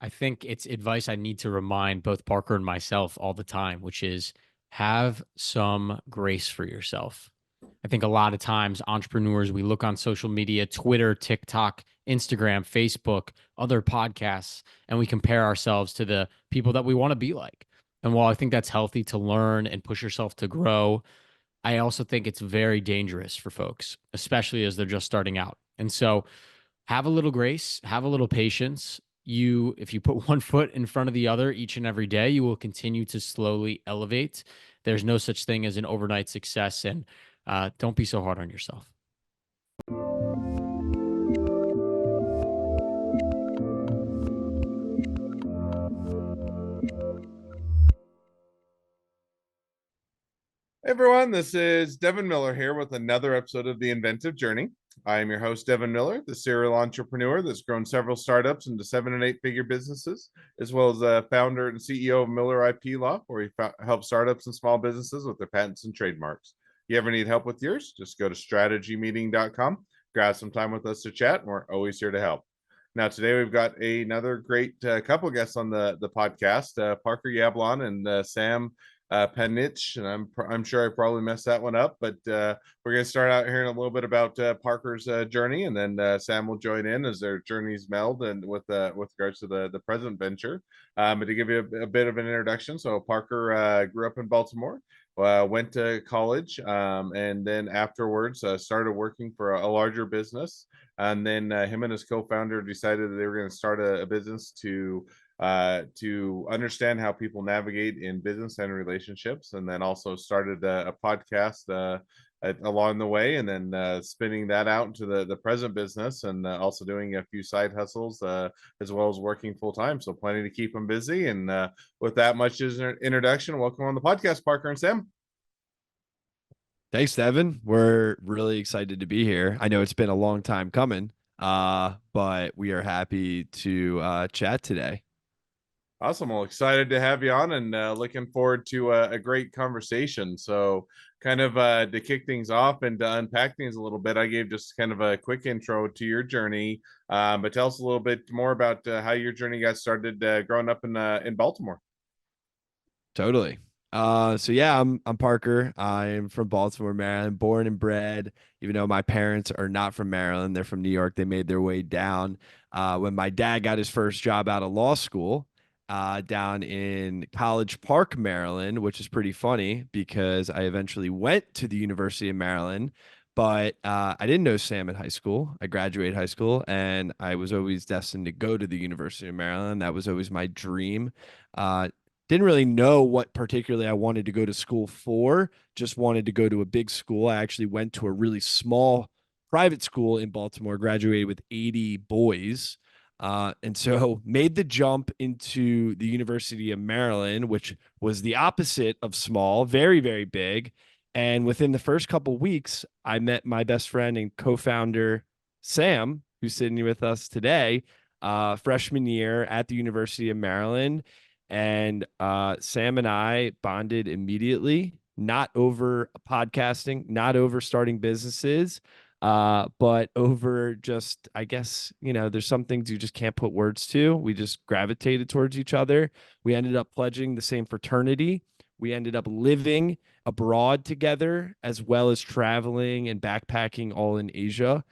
I think it's advice I need to remind both Parker and myself all the time, which is have some grace for yourself. I think a lot of times entrepreneurs, we look on social media, Twitter, TikTok, Instagram, Facebook, other podcasts, and we compare ourselves to the people that we want to be like. And while I think that's healthy to learn and push yourself to grow, I also think it's very dangerous for folks, especially as they're just starting out. And so have a little grace, have a little patience. If you put one foot in front of the other each and every day, you will continue to slowly elevate. There's no such thing as an overnight success, and don't be so hard on yourself. Hey everyone, this is Devin Miller here with another episode of The Inventive Journey. I am your host, Devin Miller, the serial entrepreneur that's grown several startups into 7 and 8-figure businesses, as well as a founder and CEO of Miller IP Law, where he helps startups and small businesses with their patents and trademarks. If you ever need help with yours, just go to strategymeeting.com, grab some time with us to chat, and we're always here to help. Now, today we've got another great couple guests on the podcast, Parker Yablon and Sam Penich, and I'm sure I probably messed that one up, but we're going to start out hearing a little bit about Parker's journey, and then Sam will join in as their journeys meld and with regards to the present venture. But to give you a bit of an introduction, so Parker grew up in Baltimore. Went to college, and then afterwards started working for a larger business. And then him and his co-founder decided that they were going to start a business to understand how people navigate in business and relationships, and then also started a podcast along the way, and then spinning that out into the present business, and also doing a few side hustles as well as working full time. So plenty to keep them busy. And with that much as an introduction, welcome on the podcast, Parker and Sam. Thanks, Devin. We're really excited to be here. I know it's been a long time coming, but we are happy to chat today. Awesome. Well, excited to have you on, and looking forward to a great conversation. So, kind of to kick things off and to unpack things a little bit, I gave just kind of a quick intro to your journey, but tell us a little bit more about how your journey got started growing up in Baltimore. Totally. So yeah, I'm Parker. I'm from Baltimore, Maryland, born and bred. Even though my parents are not from Maryland, they're from New York. They made their way down when my dad got his first job out of law school down in College Park, Maryland, which is pretty funny because I eventually went to the University of Maryland, but I didn't know Sam in high school. I graduated high school, and I was always destined to go to the University of Maryland. That was always my dream. Didn't really know what particularly I wanted to go to school for, just wanted to go to a big school. I actually went to a really small private school in Baltimore, graduated with 80 boys. And so made the jump into the University of Maryland, which was the opposite of small, very, very big. And within the first couple weeks, I met my best friend and co-founder, Sam, who's sitting here with us today, freshman year at the University of Maryland. And Sam and I bonded immediately, not over podcasting, not over starting businesses, but over just, I guess, there's some things you just can't put words to. We just gravitated towards each other. We ended up pledging the same fraternity. We ended up living abroad together, as well as traveling and backpacking all in Asia.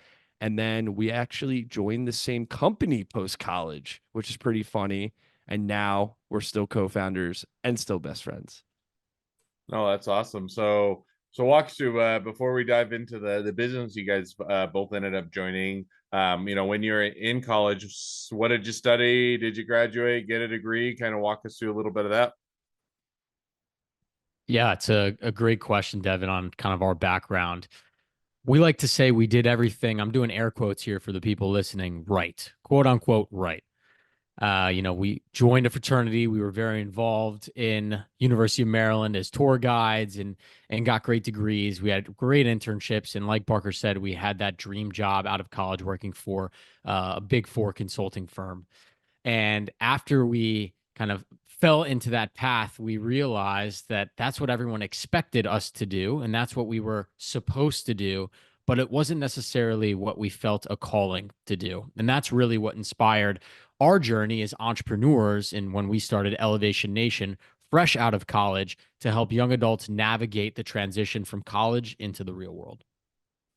And then we actually joined the same company post college, which is pretty funny. And now we're still co-founders and still best friends. No, that's awesome. So walk us through before we dive into the business you guys both ended up joining. When you're in college, what did you study? Did you graduate, get a degree? Kind of walk us through a little bit of that. Yeah, it's a great question, Devin, on kind of our background. We like to say we did everything. I'm doing air quotes here for the people listening, right, quote unquote, right. We joined a fraternity. We were very involved in University of Maryland as tour guides and got great degrees. We had great internships. And like Parker said, we had that dream job out of college working for a big four consulting firm. And after we kind of fell into that path, we realized that that's what everyone expected us to do. And that's what we were supposed to do. But it wasn't necessarily what we felt a calling to do. And that's really what inspired our journey as entrepreneurs and when we started Elevation Nation fresh out of college to help young adults navigate the transition from college into the real world.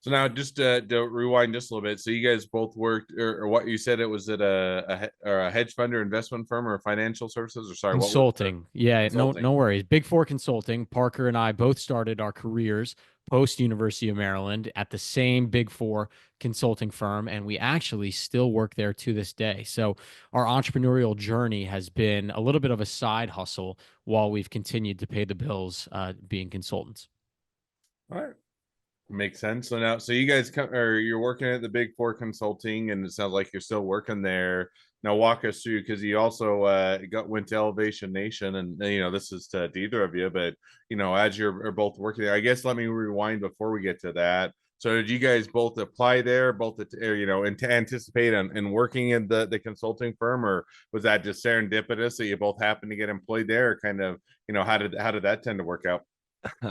So now just to rewind just a little bit. So you guys both worked, or what you said, it was at a hedge fund or investment firm or financial services, or sorry, what was the Consulting. Yeah, consulting? no worries. Big Four Consulting. Parker and I both started our careers post University of Maryland at the same Big Four consulting firm, and we actually still work there to this day. So our entrepreneurial journey has been a little bit of a side hustle while we've continued to pay the bills being consultants. All right. Makes sense. So now, so you guys come, or you're working at the Big Four Consulting, and it sounds like you're still working there. Now, walk us through, because you also went to Elevation Nation, and this is to either of you, but as you're both working there, I guess let me rewind before we get to that. So, did you guys both apply there, both and to anticipate and working in the consulting firm, or was that just serendipitous that you both happened to get employed there? Or kind of, how did that tend to work out?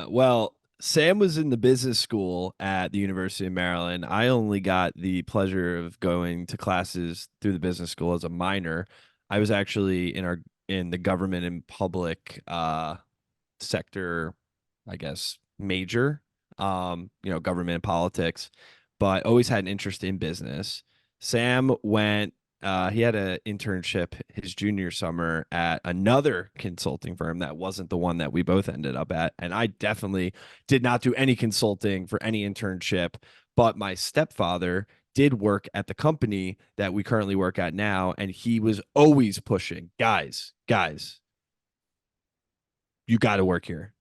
Well, Sam was in the business school at the University of Maryland. I only got the pleasure of going to classes through the business school as a minor. I was actually in the government and public sector, I guess, major, government and politics, but always had an interest in business. Sam went, he had an internship his junior summer at another consulting firm that wasn't the one that we both ended up at. And I definitely did not do any consulting for any internship, but my stepfather did work at the company that we currently work at now. And he was always pushing, guys, you got to work here.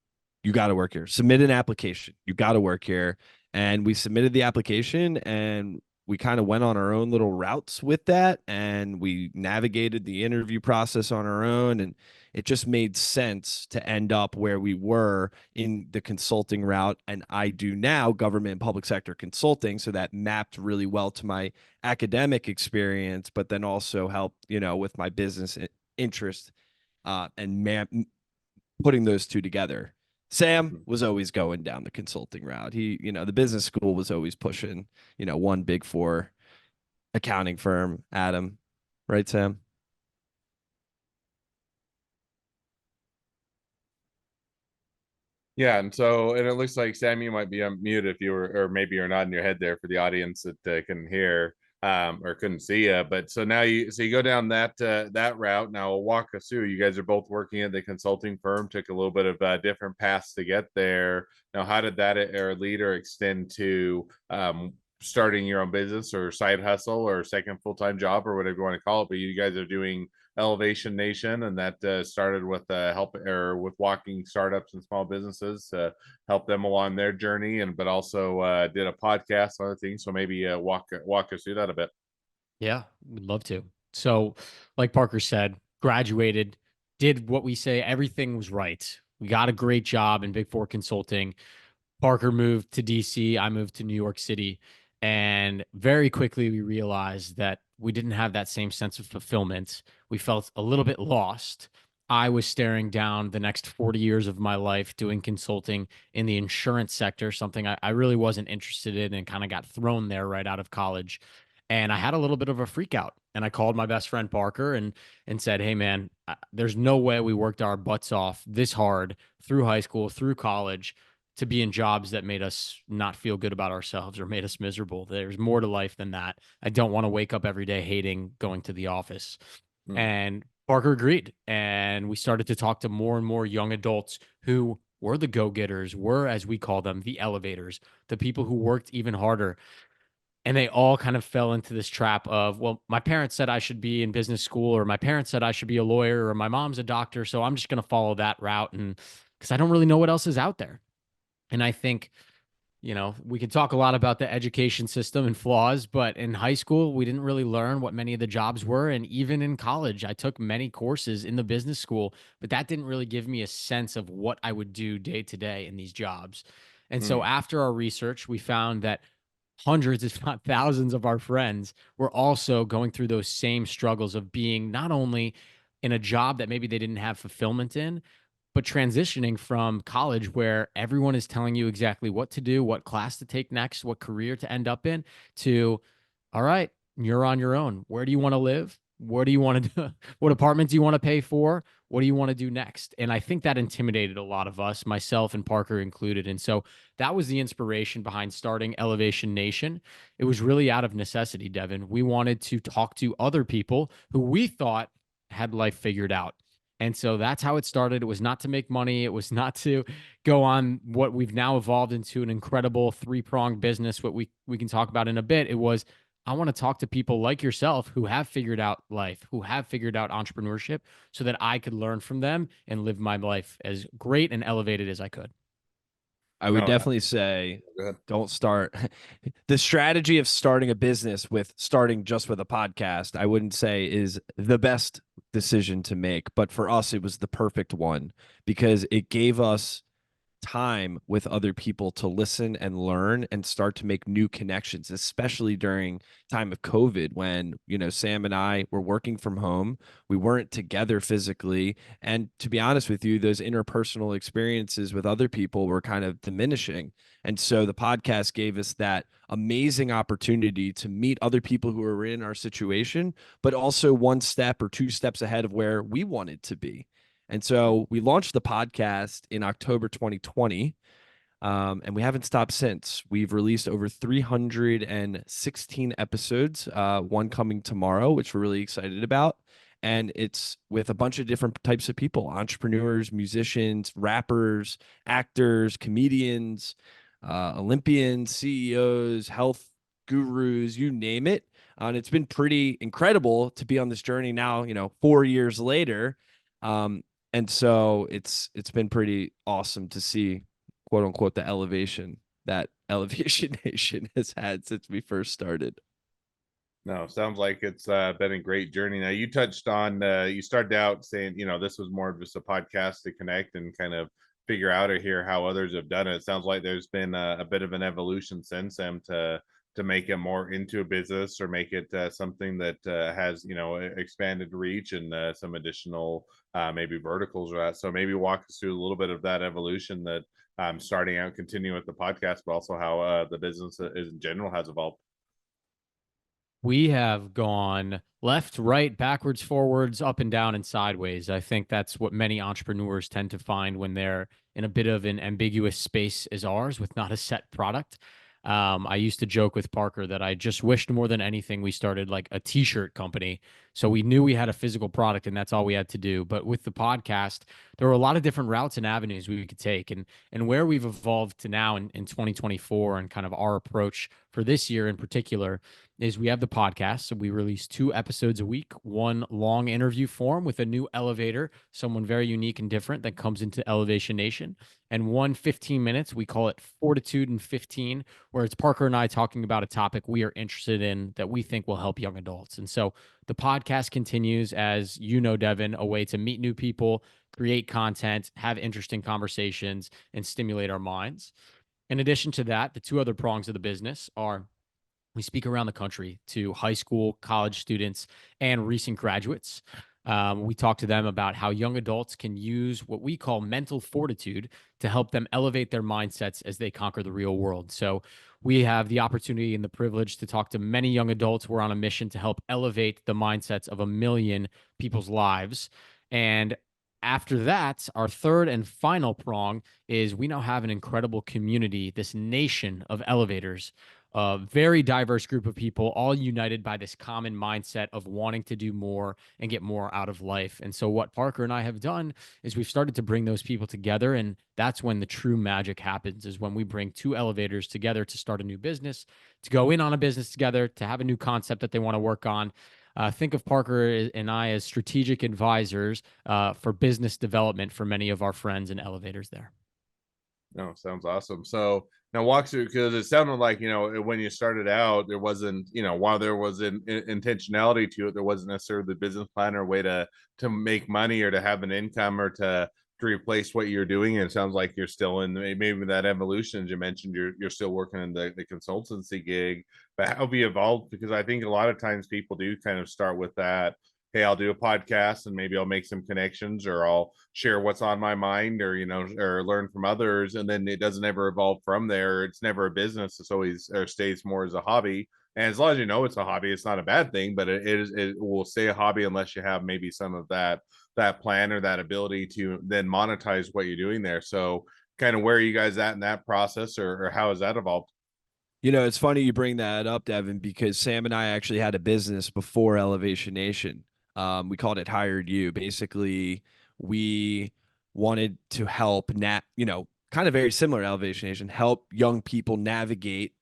You got to work here. Submit an application. You got to work here. And we submitted the application, and we kind of went on our own little routes with that, and we navigated the interview process on our own, and it just made sense to end up where we were in the consulting route. And I do now government and public sector consulting, so that mapped really well to my academic experience, but then also helped with my business interest, and putting those two together. Sam was always going down the consulting route. He, the business school was always pushing, one Big Four accounting firm, Adam. Right, Sam? Yeah, and it looks like Sam, you might be on mute if you were, or maybe you're nodding your head there for the audience that couldn't hear or couldn't see you. But so now you go down that route. Now walk us through. You guys are both working at the consulting firm. Took a little bit of different paths to get there. Now, how did that or lead or extend to starting your own business or side hustle or second full-time job or whatever you want to call it? But you guys are doing Elevation Nation, and that started with help or with walking startups and small businesses to help them along their journey, and but also did a podcast on other things. So maybe walk us through that a bit. Yeah, we'd love to. So, like Parker said, graduated, did what we say, everything was right. We got a great job in Big Four Consulting. Parker moved to DC. I moved to New York City. And very quickly, we realized that we didn't have that same sense of fulfillment. We felt a little bit lost. I was staring down the next 40 years of my life doing consulting in the insurance sector, something I really wasn't interested in and kind of got thrown there right out of college. And I had a little bit of a freak out. And I called my best friend Parker and said, "Hey man, there's no way we worked our butts off this hard through high school, through college to be in jobs that made us not feel good about ourselves or made us miserable. There's more to life than that. I don't want to wake up every day hating going to the office." And Parker agreed. And we started to talk to more and more young adults who were the go-getters, were, as we call them, the elevators, the people who worked even harder. And they all kind of fell into this trap of, well, my parents said I should be in business school, or my parents said I should be a lawyer, or my mom's a doctor, so I'm just going to follow that route, and because I don't really know what else is out there. And I think, we can talk a lot about the education system and flaws, but in high school, we didn't really learn what many of the jobs were. And even in college, I took many courses in the business school, but that didn't really give me a sense of what I would do day to day in these jobs. And so after our research, we found that hundreds, if not thousands, of our friends were also going through those same struggles of being not only in a job that maybe they didn't have fulfillment in, but transitioning from college where everyone is telling you exactly what to do, what class to take next, what career to end up in, to, all right, you're on your own. Where do you want to live? what do you want to do? What apartment do you want to pay for? What do you want to do next? And I think that intimidated a lot of us, myself and Parker included. And so that was the inspiration behind starting Elevation Nation. It was really out of necessity, Devin. We wanted to talk to other people who we thought had life figured out. And so that's how it started. It was not to make money. It was not to go on what we've now evolved into an incredible three-pronged business, what we can talk about in a bit. It was, I want to talk to people like yourself who have figured out life, who have figured out entrepreneurship, so that I could learn from them and live my life as great and elevated as I could. I would No, definitely say go ahead. don't start the strategy of starting a business with starting just with a podcast. I wouldn't say is the best decision to make, but for us, it was the perfect one because it gave us time with other people to listen and learn and start to make new connections, especially during time of COVID when, Sam and I were working from home. We weren't together physically. And to be honest with you, those interpersonal experiences with other people were kind of diminishing. And so the podcast gave us that amazing opportunity to meet other people who are in our situation, but also one step or two steps ahead of where we wanted to be. And so we launched the podcast in October 2020, and we haven't stopped since. We've released over 316 episodes, one coming tomorrow, which we're really excited about. And it's with a bunch of different types of people: entrepreneurs, musicians, rappers, actors, comedians, Olympians, CEOs, health gurus, you name it. And it's been pretty incredible to be on this journey now, 4 years later. And so it's been pretty awesome to see, quote unquote, the elevation that Elevation Nation has had since we first started. No, sounds like it's been a great journey. Now you touched on you started out saying, this was more of just a podcast to connect and kind of figure out or hear how others have done it. It sounds like there's been a bit of an evolution since then to make it more into a business or make it something that has expanded reach and some additional maybe verticals or that. So maybe walk us through a little bit of that evolution that starting out, continuing with the podcast, but also how the business in general has evolved. We have gone left, right, backwards, forwards, up and down, and sideways. I think that's what many entrepreneurs tend to find when they're in a bit of an ambiguous space as ours with not a set product. I used to joke with Parker that I just wished more than anything we started like a t-shirt company. So we knew we had a physical product and that's all we had to do. But with the podcast, there were a lot of different routes and avenues we could take. And where we've evolved to now in 2024 and kind of our approach for this year in particular is we have the podcast. So we release 2 episodes a week, one long interview form with a new elevator, someone very unique and different that comes into Elevation Nation, and one 15 minutes. We call it Fortitude and 15, where it's Parker and I talking about a topic we are interested in that we think will help young adults. And so the podcast continues as, Devin, a way to meet new people, create content, have interesting conversations, and stimulate our minds. In addition to that, the 2 other prongs of the business are we speak around the country to high school, college students, and recent graduates. We talk to them about how young adults can use what we call mental fortitude to help them elevate their mindsets as they conquer the real world. So we have the opportunity and the privilege to talk to many young adults. We're on a mission to help elevate the mindsets of 1 million people's lives. And after that, our third and final prong is we now have an incredible community, this nation of elevators, a very diverse group of people, all united by this common mindset of wanting to do more and get more out of life. And so, what Parker and I have done is we've started to bring those people together. And that's when the true magic happens, is when we bring 2 elevators together to start a new business, to go in on a business together, to have a new concept that they want to work on. Think of Parker and I as strategic advisors for business development for many of our friends and elevators there. No, sounds awesome. So now walk through, because it sounded like, when you started out, there wasn't, while there was an intentionality to it, there wasn't necessarily the business plan or way to make money or to have an income or to replace what you're doing. And it sounds like you're still in maybe that evolution. As you mentioned, you're still working in the consultancy gig, but how have you evolved? Because I think a lot of times people do kind of start with that. Hey, I'll do a podcast and maybe I'll make some connections or I'll share what's on my mind or, or learn from others. And then it doesn't ever evolve from there. It's never a business. It's always, or stays more as a hobby. And as long as you know it's a hobby, it's not a bad thing, but it will stay a hobby unless you have maybe some of that plan or that ability to then monetize what you're doing there. So kind of where are you guys at in that process, or how has that evolved? You know, it's funny you bring that up, Devin, because Sam and I actually had a business before Elevation Nation. We called it Hired You. Basically, we wanted to help kind of very similar to Elevation Nation, help young people navigate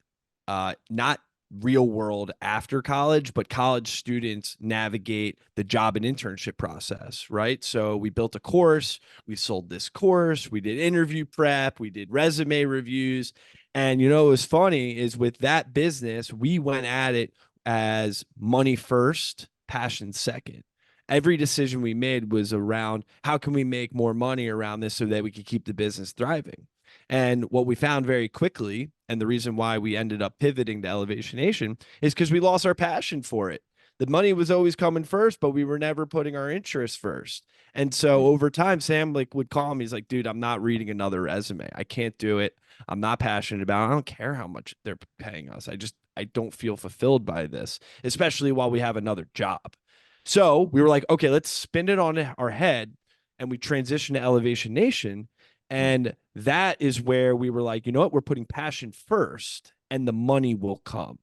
not real world after college, but college students navigate the job and internship process, right? So we built a course, we sold this course, we did interview prep, we did resume reviews. And what was funny is with that business, we went at it as money first, passion second. Every decision we made was around how can we make more money around this so that we could keep the business thriving. And what we found very quickly, and the reason why we ended up pivoting to Elevation Nation, is because we lost our passion for it. The money was always coming first, but we were never putting our interests first. And so over time, Sam would call me. He's like, dude, I'm not reading another resume. I can't do it. I'm not passionate about it. I don't care how much they're paying us. I don't feel fulfilled by this, especially while we have another job. So we were like, okay, let's spin it on our head. And we transitioned to Elevation Nation. And that is where we were like, you know what? We're putting passion first and the money will come.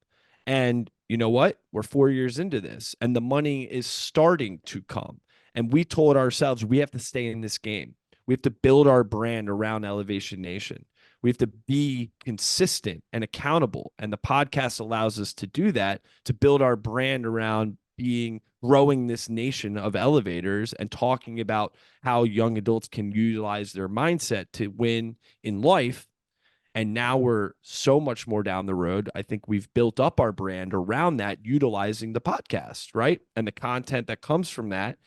And you know what? We're 4 years into this and the money is starting to come. And we told ourselves we have to stay in this game. We have to build our brand around Elevation Nation. We have to be consistent and accountable. And the podcast allows us to do that, to build our brand around growing this nation of elevators and talking about how young adults can utilize their mindset to win in life. And now we're so much more down the road. I think we've built up our brand around that, utilizing the podcast, right? And the content that comes from that.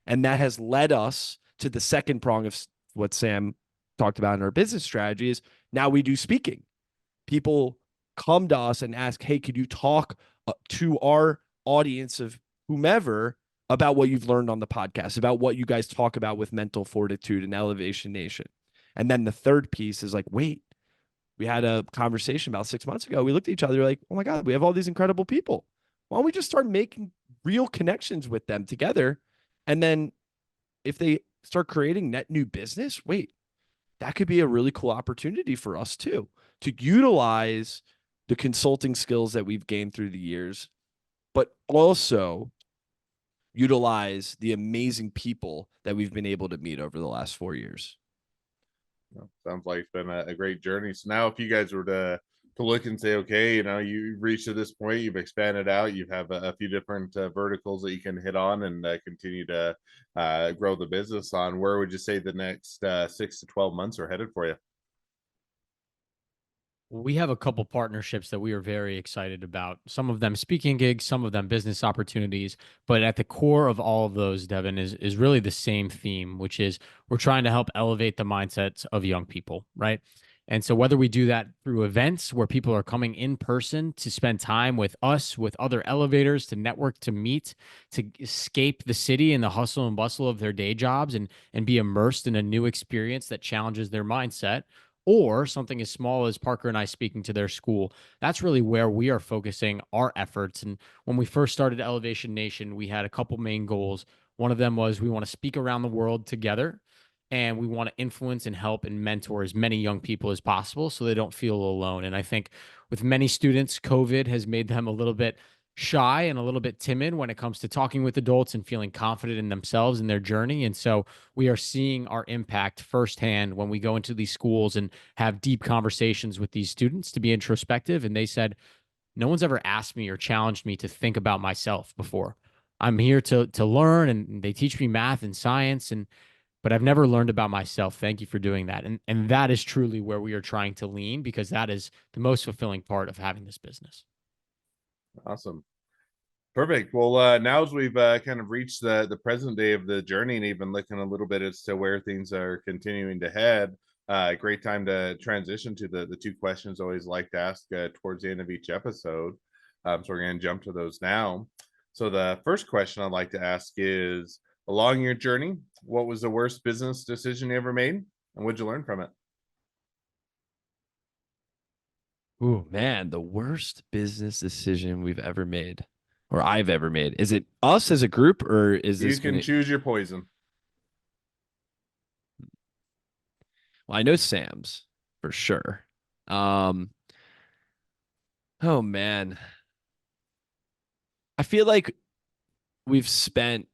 And that has led us to the second prong of what Sam talked about in our business strategy is now we do speaking. People come to us and ask, hey, could you talk to our audience of whomever about what you've learned on the podcast, about what you guys talk about with mental fortitude and Elevation Nation. And then the third piece is like, wait, we had a conversation about 6 months ago. We looked at each other like, oh my God, we have all these incredible people. Why don't we just start making real connections with them together? And then if they start creating net new business, wait, that could be a really cool opportunity for us too, to utilize the consulting skills that we've gained through the years, but also utilize the amazing people that we've been able to meet over the last 4 years. Sounds like it's been a great journey. So now if you guys were to look and say, okay, you've reached to this point, you've expanded out, you have a few different verticals that you can hit on and continue to grow the business on, where would you say the next 6 to 12 months are headed for you? We have a couple partnerships that we are very excited about. Some of them speaking gigs, some of them business opportunities. But at the core of all of those, Devin, is really the same theme, which is we're trying to help elevate the mindsets of young people, right? And so whether we do that through events where people are coming in person to spend time with us, with other elevators, to network, to meet, to escape the city and the hustle and bustle of their day jobs and be immersed in a new experience that challenges their mindset, or something as small as Parker and I speaking to their school. That's really where we are focusing our efforts. And when we first started Elevation Nation, we had a couple main goals. One of them was we want to speak around the world together, and we want to influence and help and mentor as many young people as possible so they don't feel alone. And I think with many students, COVID has made them a little bit shy and a little bit timid when it comes to talking with adults and feeling confident in themselves and their journey. And so we are seeing our impact firsthand when we go into these schools and have deep conversations with these students to be introspective. And they said, no one's ever asked me or challenged me to think about myself before. I'm here to learn, and they teach me math and science, but I've never learned about myself. Thank you for doing that. And that is truly where we are trying to lean, because that is the most fulfilling part of having this business. Awesome. Perfect. Well, now as we've kind of reached the present day of the journey and even looking a little bit as to where things are continuing to head, great time to transition to the two questions I always like to ask towards the end of each episode. So we're going to jump to those now. So the first question I'd like to ask is, along your journey, what was the worst business decision you ever made, and what'd you learn from it? Ooh, man, the worst business decision we've ever made or I've ever made. Is it us as a group or is You this can gonna choose your poison. well, I know Sam's for sure. Um, oh man. I feel like we've spent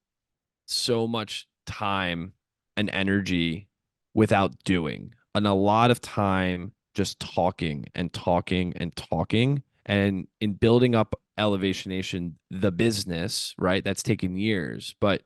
so much time and energy without doing, and a lot of time just talking and talking and talking. And in building up Elevation Nation, the business, right? That's taken years. But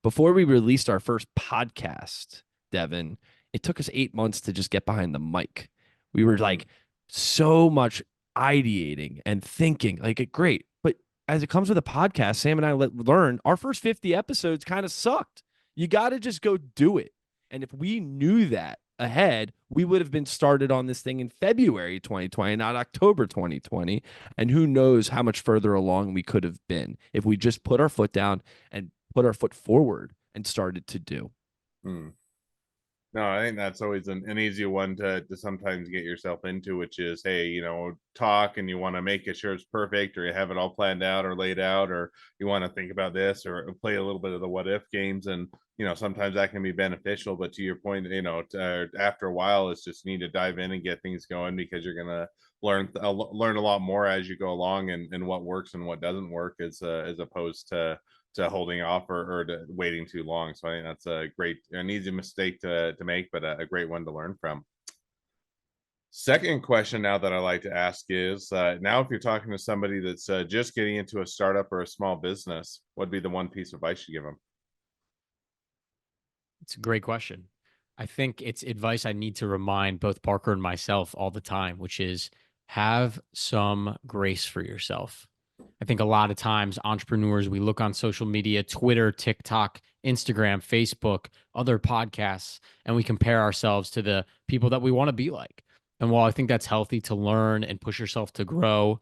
before we released our first podcast, Devin, it took us 8 months to just get behind the mic. We were like so much ideating and thinking, like, great. But as it comes with a podcast, Sam and I learned our first 50 episodes kind of sucked. You got to just go do it. And if we knew that ahead, we would have been started on this thing in February 2020, not October 2020. And who knows how much further along we could have been if we just put our foot down and put our foot forward and started to do. Hmm. No, I think that's always an easy one to sometimes get yourself into, which is, hey, talk and you want to make it sure it's perfect, or you have it all planned out or laid out, or you want to think about this or play a little bit of the what if games. And, sometimes that can be beneficial. But to your point, after a while, it's just need to dive in and get things going, because you're going to learn a lot more as you go along, and what works and what doesn't work, as opposed to holding off or to waiting too long. So I think that's an easy mistake to make, but a great one to learn from. Second question now that I like to ask is, now if you're talking to somebody that's just getting into a startup or a small business, what'd be the one piece of advice you give them? It's a great question. I think it's advice I need to remind both Parker and myself all the time, which is have some grace for yourself. I think a lot of times entrepreneurs, we look on social media, Twitter, TikTok, Instagram, Facebook, other podcasts, and we compare ourselves to the people that we want to be like. And while I think that's healthy to learn and push yourself to grow,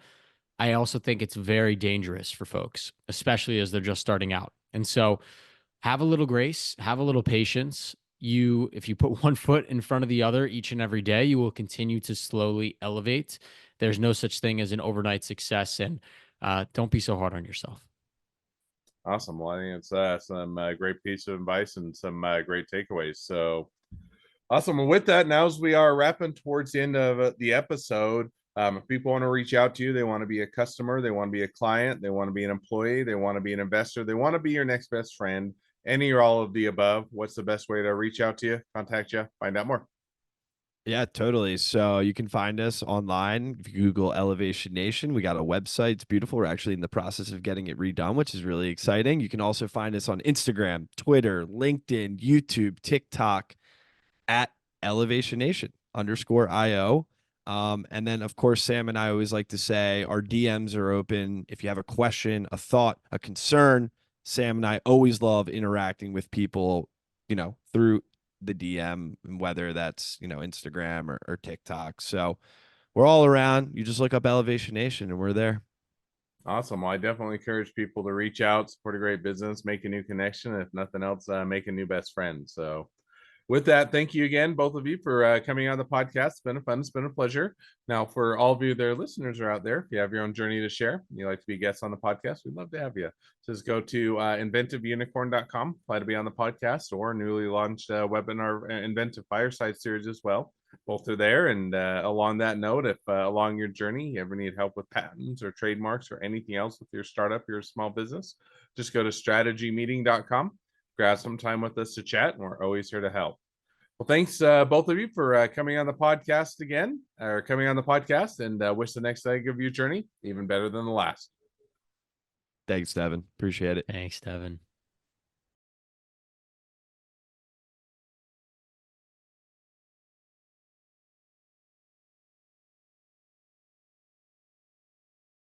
I also think it's very dangerous for folks, especially as they're just starting out. And so have a little grace, have a little patience. If you put one foot in front of the other each and every day, you will continue to slowly elevate. There's no such thing as an overnight success, and don't be so hard on yourself. Awesome. Well, I think it's some great piece of advice and some great takeaways. So awesome. Well, with that, now as we are wrapping towards the end of the episode, if people want to reach out to you, they want to be a customer, they want to be a client, they want to be an employee, they want to be an investor, they want to be your next best friend, any or all of the above, what's the best way to reach out to you, contact you, find out more? Yeah, totally. So you can find us online. If you Google Elevation Nation, we got a website. It's beautiful. We're actually in the process of getting it redone, which is really exciting. You can also find us on Instagram, Twitter, LinkedIn, YouTube, TikTok at Elevation Nation _IO. And then, of course, Sam and I always like to say our DMs are open. If you have a question, a thought, a concern, Sam and I always love interacting with people, through the DM, whether that's, Instagram or TikTok. So we're all around. You just look up Elevation Nation and we're there. Awesome. Well, I definitely encourage people to reach out, support a great business, make a new connection. If nothing else, make a new best friend. So with that, thank you again, both of you, for coming on the podcast. It's been fun. It's been a pleasure. Now, for all of you, their listeners are out there, if you have your own journey to share, you like to be guests on the podcast, we'd love to have you. Just go to inventiveunicorn.com, apply to be on the podcast, or newly launched webinar, Inventive Fireside Series as well. Both are there. And along that note, if along your journey you ever need help with patents or trademarks or anything else with your startup, your small business, just go to strategymeeting.com. Grab some time with us to chat, and we're always here to help. Well, thanks both of you for coming on the podcast again, or coming on the podcast, and wish the next leg of your journey even better than the last. Thanks, Devin. Appreciate it. Thanks, Devin.